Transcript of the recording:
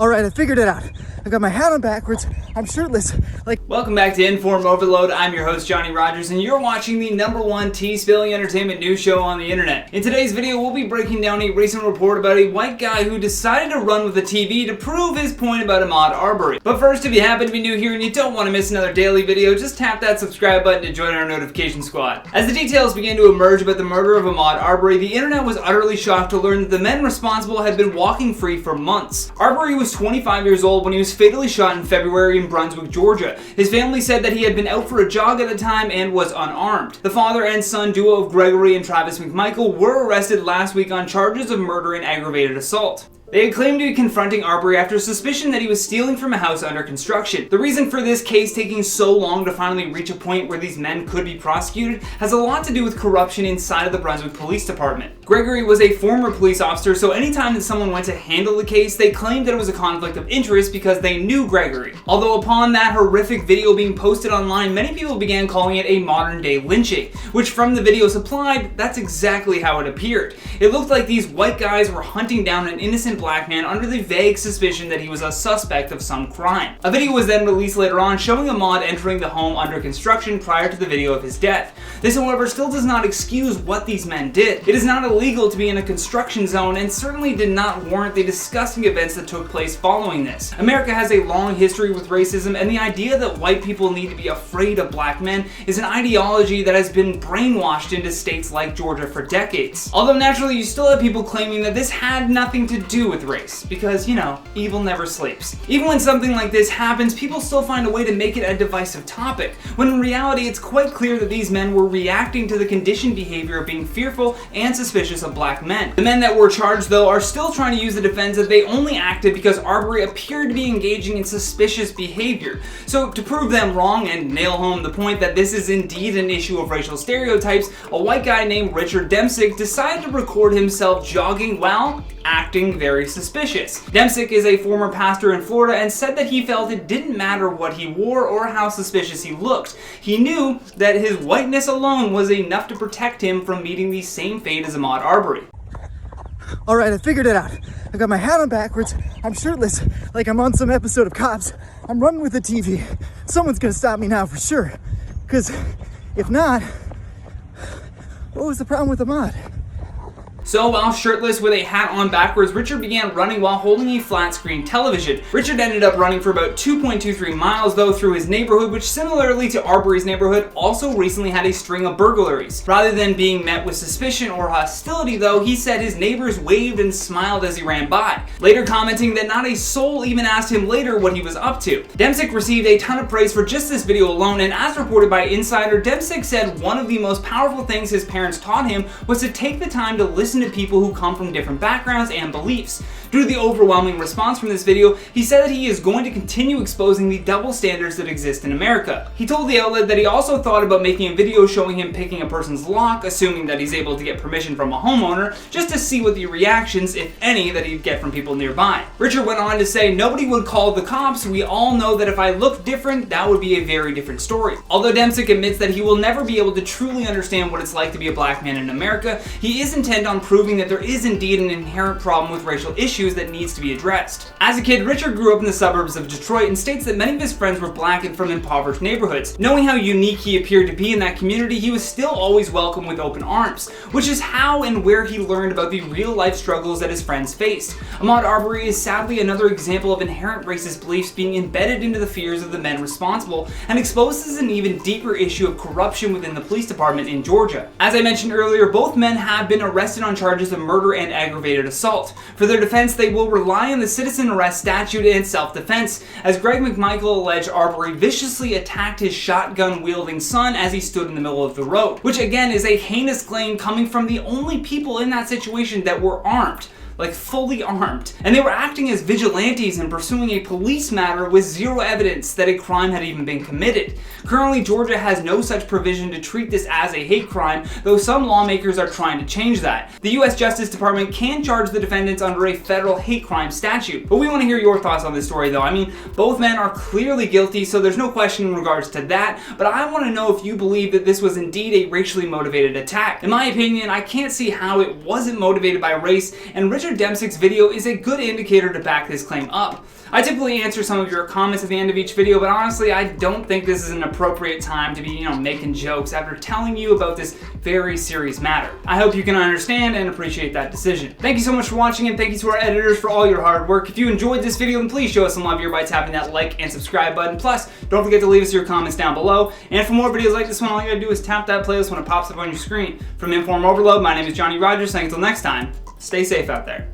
Alright, I figured it out. I got my hat on backwards, I'm shirtless, Welcome back to InformOverload. I'm your host, Johnny Rogers, and you're watching the #1 tea-spilling entertainment news show on the internet. In today's video, we'll be breaking down a recent report about a white guy who decided to run with the TV to prove his point about Ahmaud Arbery. But first, if you happen to be new here and you don't want to miss another daily video, just tap that subscribe button to join our notification squad. As the details began to emerge about the murder of Ahmaud Arbery, the internet was utterly shocked to learn that the men responsible had been walking free for months. Arbery was 25 years old when he was fatally shot in February in Brunswick, Georgia. His family said that he had been out for a jog at the time and was unarmed. The father and son duo of Gregory and Travis McMichael were arrested last week on charges of murder and aggravated assault. They had claimed to be confronting Arbery after suspicion that he was stealing from a house under construction. The reason for this case taking so long to finally reach a point where these men could be prosecuted has a lot to do with corruption inside of the Brunswick Police Department. Gregory was a former police officer, so anytime that someone went to handle the case, they claimed that it was a conflict of interest because they knew Gregory. Although upon that horrific video being posted online, many people began calling it a modern-day lynching, which from the video supplied, that's exactly how it appeared. It looked like these white guys were hunting down an innocent black man under the vague suspicion that he was a suspect of some crime. A video was then released later on showing Ahmaud entering the home under construction prior to the video of his death. This, however, still does not excuse what these men did. It is not illegal to be in a construction zone and certainly did not warrant the disgusting events that took place following this. America has a long history with racism, and the idea that white people need to be afraid of black men is an ideology that has been brainwashed into states like Georgia for decades. Although naturally you still have people claiming that this had nothing to do with race, because, you know, evil never sleeps. Even when something like this happens, people still find a way to make it a divisive topic, when in reality it's quite clear that these men were reacting to the conditioned behavior of being fearful and suspicious of black men. The men that were charged, though, are still trying to use the defense that they only acted because Arbery appeared to be engaging in suspicious behavior. So to prove them wrong and nail home the point that this is indeed an issue of racial stereotypes, a white guy named Richard Demsick decided to record himself jogging while acting very suspicious. Demsick is a former pastor in Florida and said that he felt it didn't matter what he wore or how suspicious he looked. He knew that his whiteness alone was enough to protect him from meeting the same fate as Ahmaud Arbery. Alright, I figured it out. I got my hat on backwards, I'm shirtless, like I'm on some episode of Cops. I'm running with the TV. Someone's gonna stop me now for sure. Because if not, what was the problem with Ahmaud? So while shirtless with a hat on backwards, Richard began running while holding a flat screen television. Richard ended up running for about 2.23 miles though through his neighborhood, which similarly to Arbery's neighborhood also recently had a string of burglaries. Rather than being met with suspicion or hostility though, he said his neighbors waved and smiled as he ran by, later commenting that not a soul even asked him later what he was up to. Demsick received a ton of praise for just this video alone, and as reported by Insider, Demsick said one of the most powerful things his parents taught him was to take the time to listen to people who come from different backgrounds and beliefs. Due to the overwhelming response from this video, he said that he is going to continue exposing the double standards that exist in America. He told the outlet that he also thought about making a video showing him picking a person's lock, assuming that he's able to get permission from a homeowner, just to see what the reactions, if any, that he'd get from people nearby. Richard went on to say, "Nobody would call the cops. We all know that if I looked different, that would be a very different story." Although Demsick admits that he will never be able to truly understand what it's like to be a black man in America, he is intent on proving that there is indeed an inherent problem with racial issues that needs to be addressed. As a kid, Richard grew up in the suburbs of Detroit and states that many of his friends were black and from impoverished neighborhoods. Knowing how unique he appeared to be in that community, he was still always welcomed with open arms, which is how and where he learned about the real-life struggles that his friends faced. Ahmaud Arbery is sadly another example of inherent racist beliefs being embedded into the fears of the men responsible and exposes an even deeper issue of corruption within the police department in Georgia. As I mentioned earlier, both men have been arrested on charges of murder and aggravated assault. For their defense, they will rely on the citizen arrest statute and self-defense, as Greg McMichael alleged Arbery viciously attacked his shotgun-wielding son as he stood in the middle of the road, which again is a heinous claim coming from the only people in that situation that were armed. like fully armed, and they were acting as vigilantes and pursuing a police matter with zero evidence that a crime had even been committed. Currently, Georgia has no such provision to treat this as a hate crime, though some lawmakers are trying to change that. The U.S. Justice Department can charge the defendants under a federal hate crime statute. But we want to hear your thoughts on this story though. I mean, both men are clearly guilty, so there's no question in regards to that, but I want to know if you believe that this was indeed a racially motivated attack. In my opinion, I can't see how it wasn't motivated by race, and Richard Richard Demsick's video is a good indicator to back this claim up. I typically answer some of your comments at the end of each video, but honestly, I don't think this is an appropriate time to be, making jokes after telling you about this very serious matter. I hope you can understand and appreciate that decision. Thank you so much for watching, and thank you to our editors for all your hard work. If you enjoyed this video, then please show us some love here by tapping that like and subscribe button. Plus, don't forget to leave us your comments down below. And for more videos like this one, all you gotta do is tap that playlist when it pops up on your screen. From InformOverload, my name is Johnny Rogers, saying until next time, stay safe out there.